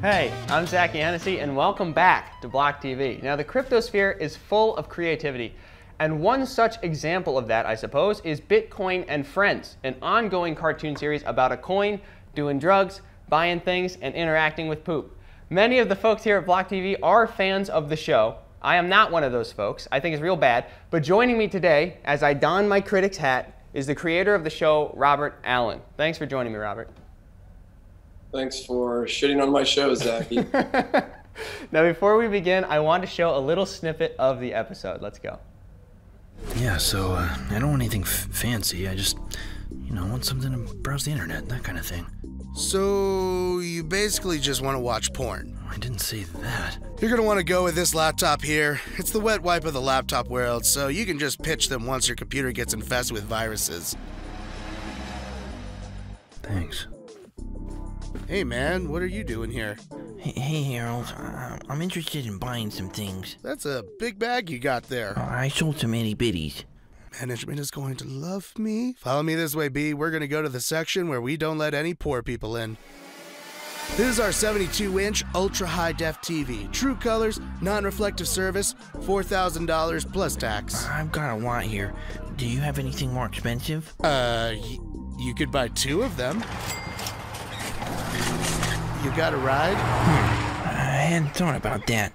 Hey, I'm Zachy Hennessy, and welcome back to BLOCKTV. Now, the cryptosphere is full of creativity, and one such example of that, I suppose, is Bitcoin and Friends, an ongoing cartoon series about a coin, doing drugs, buying things, and interacting with poop. Many of the folks here at BLOCKTV are fans of the show. I am not one of those folks. I think it's real bad. But joining me today, as I don my critic's hat, is the creator of the show, Robert Allen. Thanks for joining me, Robert. Thanks for shitting on my show, Zachy. Now, before we begin, I want to show a little snippet of the episode. Let's go. Yeah, so I don't want anything fancy. I just, want something to browse the internet, that kind of thing. So you basically just want to watch porn? I didn't say that. You're going to want to go with this laptop here. It's the wet wipe of the laptop world, so you can just pitch them once your computer gets infested with viruses. Thanks. Hey man, what are you doing here? Hey Harold, I'm interested in buying some things. That's a big bag you got there. I sold some itty bitties. Management is going to love me. Follow me this way, B. We're going to go to the section where we don't let any poor people in. This is our 72-inch ultra-high-def TV. True colors, non-reflective service, $4,000 plus tax. I've got a lot here. Do you have anything more expensive? You could buy two of them. You got a ride? I hadn't thought about that.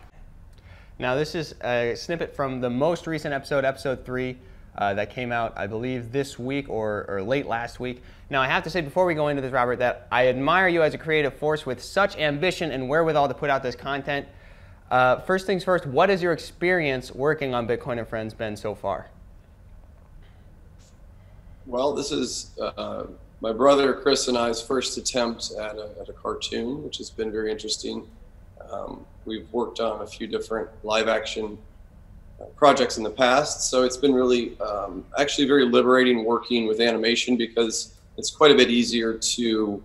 Now, this is a snippet from the most recent episode, episode 3, that came out, I believe, this week or late last week. Now, I have to say before we go into this, Robert, that I admire you as a creative force with such ambition and wherewithal to put out this content. First things first, what has your experience working on Bitcoin and Friends been so far? Well, this is my brother Chris and I's first attempt at a cartoon, which has been very interesting. We've worked on a few different live action projects in the past, so it's been really actually very liberating working with animation because it's quite a bit easier to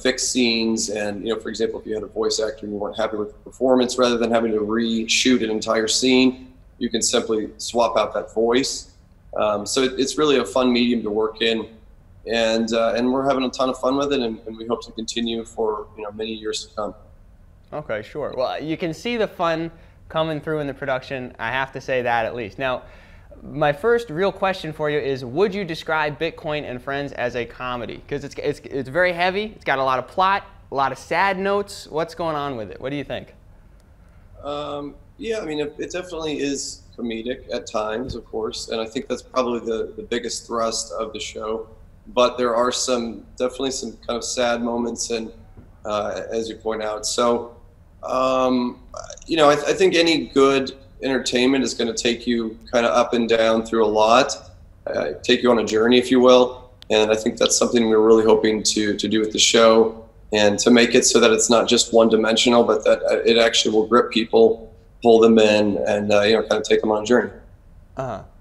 fix scenes and, for example, if you had a voice actor and you weren't happy with the performance, rather than having to reshoot an entire scene, you can simply swap out that voice. So it's really a fun medium to work in. And we're having a ton of fun with it, and we hope to continue for many years to come. Okay, sure. Well, you can see the fun coming through in the production. I have to say that at least. Now, my first real question for you is: would you describe Bitcoin and Friends as a comedy? Because it's very heavy. It's got a lot of plot, a lot of sad notes. What's going on with it? What do you think? Yeah, I mean, it definitely is comedic at times, of course, and I think that's probably the biggest thrust of the show. But there are definitely some kind of sad moments, and as you point out. So, I think any good entertainment is going to take you kind of up and down through a lot, take you on a journey, if you will. And I think that's something we're really hoping to do with the show, and to make it so that it's not just one-dimensional, but that it actually will grip people, pull them in, and kind of take them on a journey.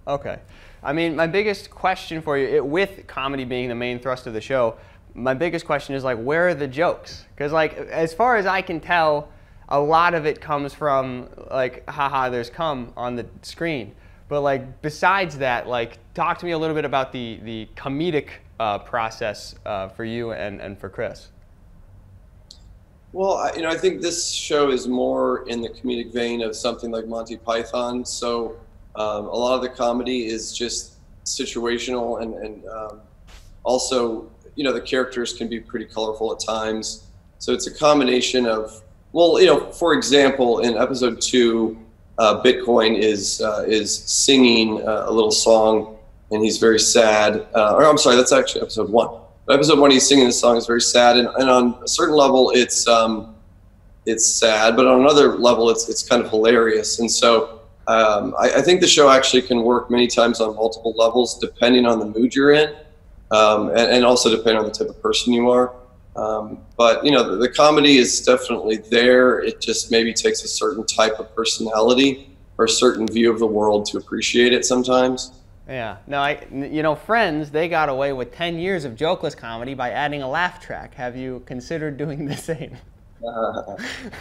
Okay. I mean, my biggest question for you, with comedy being the main thrust of the show, my biggest question is, where are the jokes? Because, as far as I can tell, a lot of it comes from, haha, there's cum on the screen. But, besides that, talk to me a little bit about the comedic process for you and for Chris. Well, I think this show is more in the comedic vein of something like Monty Python. So, a lot of the comedy is just situational, and also, the characters can be pretty colorful at times. So it's a combination of, for example, in episode 2, Bitcoin is singing a little song, and he's very sad. Or I'm sorry, that's actually episode 1. But episode 1, he's singing this song, is very sad, and on a certain level, it's sad, but on another level, it's kind of hilarious. And so I think the show actually can work many times on multiple levels, depending on the mood you're in, and also depending on the type of person you are. But the comedy is definitely there. It just maybe takes a certain type of personality or a certain view of the world to appreciate it sometimes. Yeah. No, Friends, they got away with 10 years of jokeless comedy by adding a laugh track. Have you considered doing the same?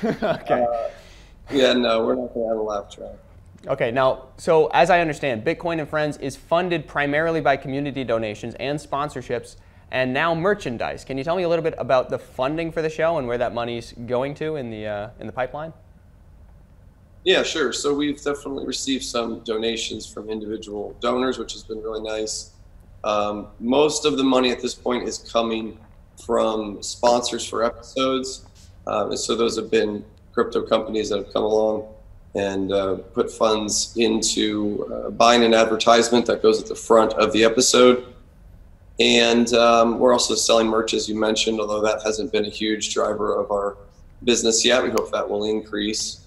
Okay. Yeah, no, we're not going to add a laugh track. Okay, now, so as I understand, Bitcoin and Friends is funded primarily by community donations and sponsorships, and now merchandise. Can you tell me a little bit about the funding for the show and where that money's going to in the pipeline? Yeah, sure. So we've definitely received some donations from individual donors, which has been really nice. Most of the money at this point is coming from sponsors for episodes. And so those have been crypto companies that have come along and put funds into buying an advertisement that goes at the front of the episode. And we're also selling merch, as you mentioned, although that hasn't been a huge driver of our business yet. We hope that will increase.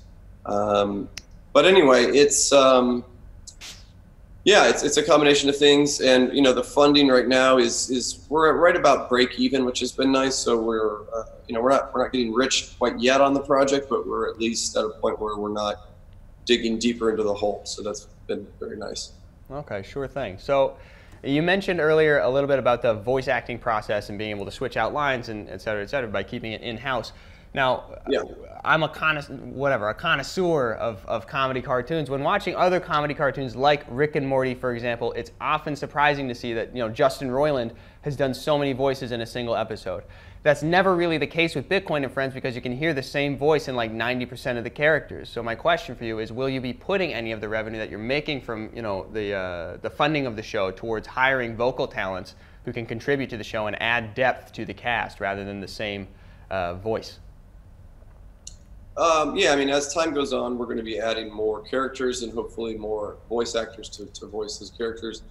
But anyway, it's a combination of things, and the funding right now is we're at right about break even, which has been nice. So we're we're not getting rich quite yet on the project, but we're at least at a point where we're not digging deeper into the hole. So that's been very nice. Okay, sure thing. So you mentioned earlier a little bit about the voice acting process and being able to switch out lines and et cetera, by keeping it in-house. Now, yeah. I'm a connoisseur of comedy cartoons. When watching other comedy cartoons like Rick and Morty, for example, it's often surprising to see that Justin Roiland has done so many voices in a single episode. That's never really the case with Bitcoin and Friends because you can hear the same voice in like 90% of the characters. So my question for you is, will you be putting any of the revenue that you're making from the funding of the show towards hiring vocal talents who can contribute to the show and add depth to the cast rather than the same voice? Yeah, I mean, as time goes on, we're going to be adding more characters and hopefully more voice actors to voice those characters.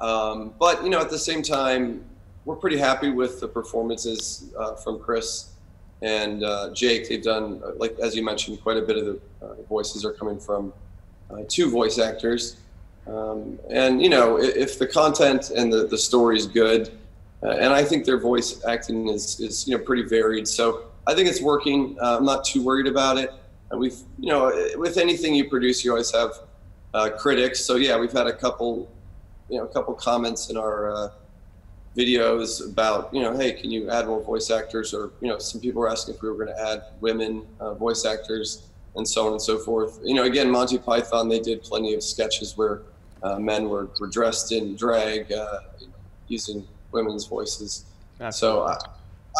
But at the same time, we're pretty happy with the performances from Chris and Jake. They've done, like as you mentioned, quite a bit of the voices are coming from two voice actors. And if the content and the story is good, and I think their voice acting is pretty varied. So I think it's working. I'm not too worried about it. We've, with anything you produce, you always have critics. So yeah, we've had a couple comments in our videos about, hey, can you add more voice actors? Or, some people were asking if we were going to add women voice actors and so on and so forth. Again, Monty Python, they did plenty of sketches where men were dressed in drag using women's voices. Absolutely. So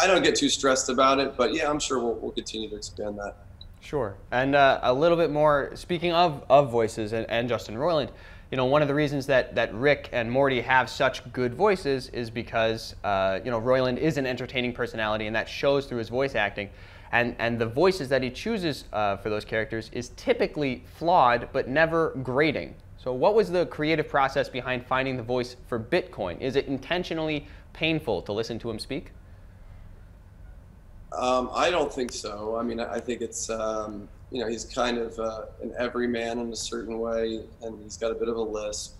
I don't get too stressed about it, but yeah, I'm sure we'll continue to expand that. Sure. And a little bit more, speaking of voices and Justin Roiland, one of the reasons that Rick and Morty have such good voices is because, Roiland is an entertaining personality, and that shows through his voice acting. And the voices that he chooses for those characters is typically flawed, but never grating. So what was the creative process behind finding the voice for Bitcoin? Is it intentionally painful to listen to him speak? I don't think so. I mean, I think it's, he's kind of an everyman in a certain way, and he's got a bit of a lisp.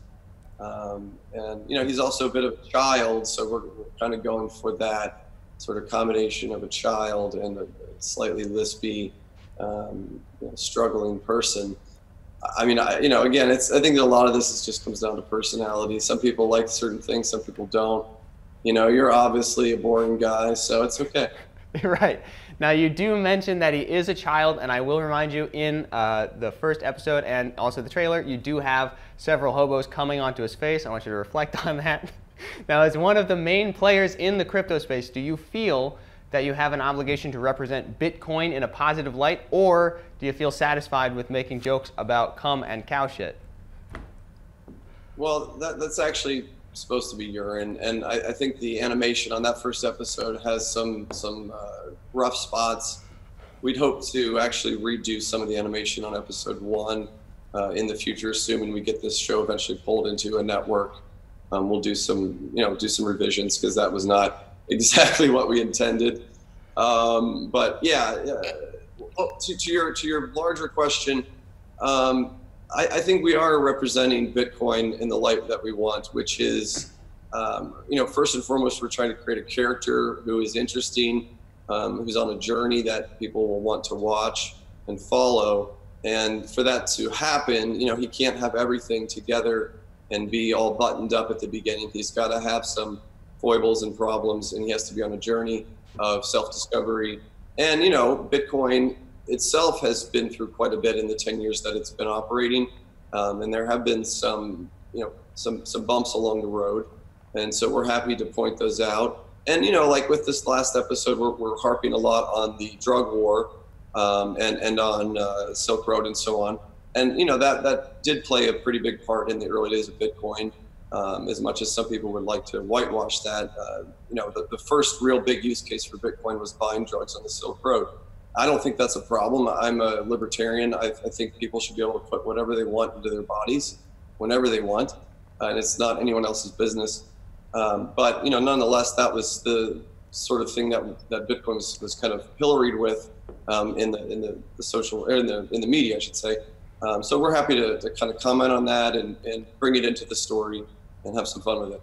And, he's also a bit of a child, so we're kind of going for that sort of combination of a child and a slightly lispy, struggling person. I mean, again, I think that a lot of this just comes down to personality. Some people like certain things, some people don't. You're obviously a boring guy, so it's okay. Right. Now, you do mention that he is a child, and I will remind you in the first episode and also the trailer, you do have several hobos coming onto his face. I want you to reflect on that. Now, as one of the main players in the crypto space, do you feel that you have an obligation to represent Bitcoin in a positive light, or do you feel satisfied with making jokes about cum and cow shit? Well, that's actually supposed to be urine, and I think the animation on that first episode has some rough spots. We'd hope to actually redo some of the animation on episode 1 in the future, assuming we get this show eventually pulled into a network. We'll do some revisions because that was not exactly what we intended. But yeah, to your larger question, I think we are representing Bitcoin in the light that we want, which is, first and foremost, we're trying to create a character who is interesting, who's on a journey that people will want to watch and follow. And for that to happen, he can't have everything together and be all buttoned up at the beginning. He's got to have some foibles and problems, and he has to be on a journey of self-discovery. And, Bitcoin itself has been through quite a bit in the 10 years that it's been operating. And there have been some bumps along the road. And so we're happy to point those out. And, you know, like with this last episode, we're harping a lot on the drug war and on Silk Road and so on. And, you know, that did play a pretty big part in the early days of Bitcoin, as much as some people would like to whitewash that. You know, the first real big use case for Bitcoin was buying drugs on the Silk Road. I don't think that's a problem. I'm a libertarian. I think people should be able to put whatever they want into their bodies whenever they want, and it's not anyone else's business. But, you know, nonetheless, that was the sort of thing that Bitcoin was kind of pilloried with in the social, or in the media, I should say. So we're happy to kind of comment on that and bring it into the story and have some fun with it.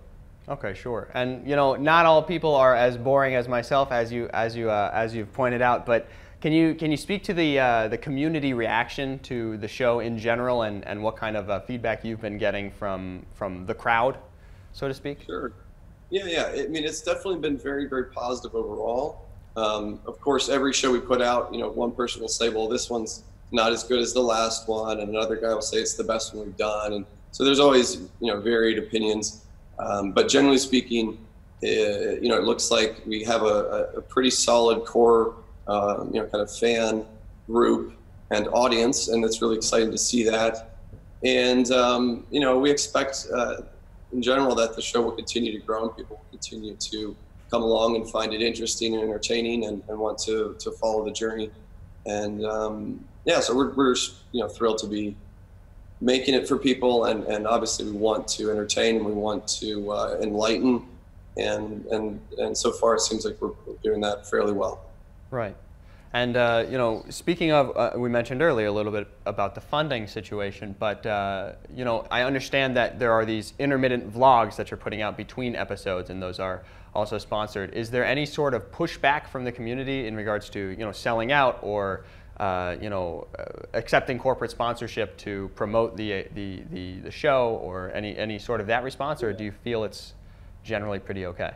Okay, sure. And, you know, not all people are as boring as myself, as you've pointed out. But can you speak to the community reaction to the show in general, and what kind of feedback you've been getting from the crowd, so to speak? Sure. Yeah. I mean, it's definitely been very, very positive overall. Of course, every show we put out, you know, one person will say, well, this one's not as good as the last one, and another guy will say it's the best one we've done. And so there's always, you know, varied opinions. But generally speaking, you know, it looks like we have a pretty solid core, you know, kind of fan group and audience, and it's really exciting to see that. And, you know, we expect in general that the show will continue to grow and people will continue to come along and find it interesting and entertaining and want to follow the journey. And yeah, so we're you know, thrilled to be making it for people, and obviously we want to entertain and we want to enlighten, and so far it seems like we're doing that fairly well. Right. And you know, speaking of, we mentioned earlier a little bit about the funding situation, but you know, I understand that there are these intermittent vlogs that you're putting out between episodes, and those are also sponsored. Is there any sort of pushback from the community in regards to, you know, selling out or you know, accepting corporate sponsorship to promote the show, or any sort of that response, or do you feel it's generally pretty okay?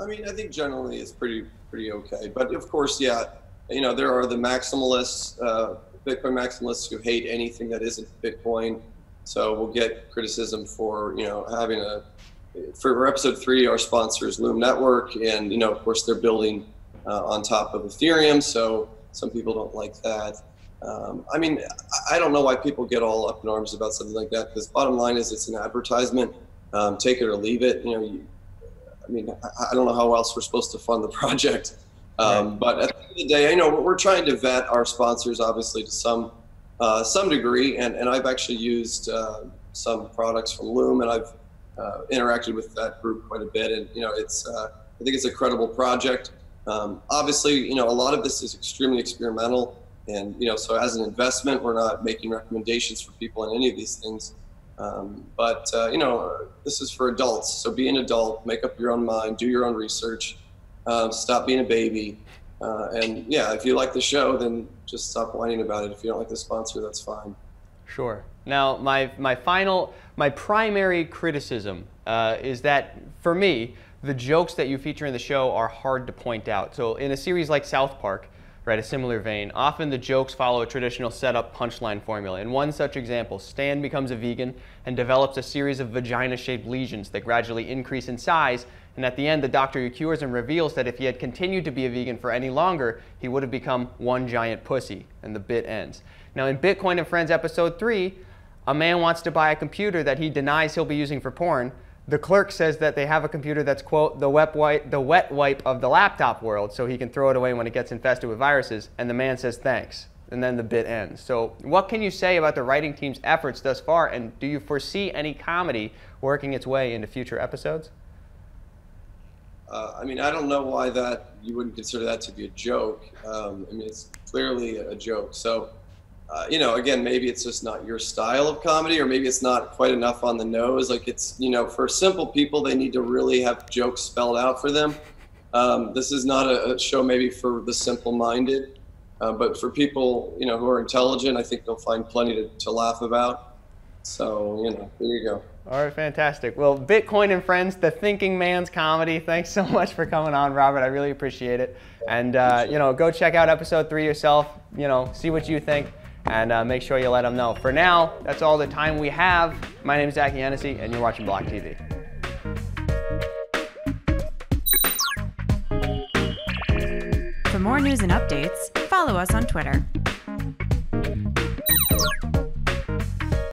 I mean, I think generally it's pretty okay, but of course, yeah, you know, there are the maximalists, Bitcoin maximalists, who hate anything that isn't Bitcoin. So we'll get criticism for, you know, having for episode 3, our sponsor is Loom Network, and, you know, of course they're building on top of Ethereum, so some people don't like that. I mean, I don't know why people get all up in arms about something like that, because bottom line is it's an advertisement. Take it or leave it. You know, I mean, I don't know how else we're supposed to fund the project. But at the end of the day, you know, we're trying to vet our sponsors, obviously, to some degree, and I've actually used some products from Loom, and I've interacted with that group quite a bit, and, you know, it's I think it's a credible project. Obviously, you know, a lot of this is extremely experimental, and, you know, so as an investment, we're not making recommendations for people on any of these things. But you know, this is for adults, so be an adult, make up your own mind, do your own research, stop being a baby, and yeah, if you like the show, then just stop whining about it. If you don't like the sponsor, that's fine. Sure. Now, my primary criticism is that, for me, the jokes that you feature in the show are hard to point out. So in a series like South Park, right, a similar vein, often the jokes follow a traditional setup punchline formula. In one such example, Stan becomes a vegan and develops a series of vagina-shaped lesions that gradually increase in size, and at the end, the doctor who cures him reveals that if he had continued to be a vegan for any longer, he would have become one giant pussy, and the bit ends. Now, in Bitcoin and Friends episode 3, a man wants to buy a computer that he denies he'll be using for porn. The clerk says that they have a computer that's, quote, the wet wipe of the laptop world, so he can throw it away when it gets infested with viruses, and the man says thanks, and then the bit ends. So what can you say about the writing team's efforts thus far, and do you foresee any comedy working its way into future episodes? I mean, I don't know why you wouldn't consider that to be a joke. I mean, it's clearly a joke. So, you know, again, maybe it's just not your style of comedy, or maybe it's not quite enough on the nose. Like, it's, you know, for simple people, they need to really have jokes spelled out for them. This is not a show maybe for the simple-minded, but for people, you know, who are intelligent, I think they'll find plenty to laugh about. So, you know, there you go. All right, fantastic. Well, Bitcoin and Friends, the thinking man's comedy. Thanks so much for coming on, Robert. I really appreciate it. And, you know, go check out episode 3 yourself, you know, see what you think, and make sure you let them know. For now, that's all the time we have. My name is Zachy Hennessy, and you're watching BLOCKTV. For more news and updates, follow us on Twitter.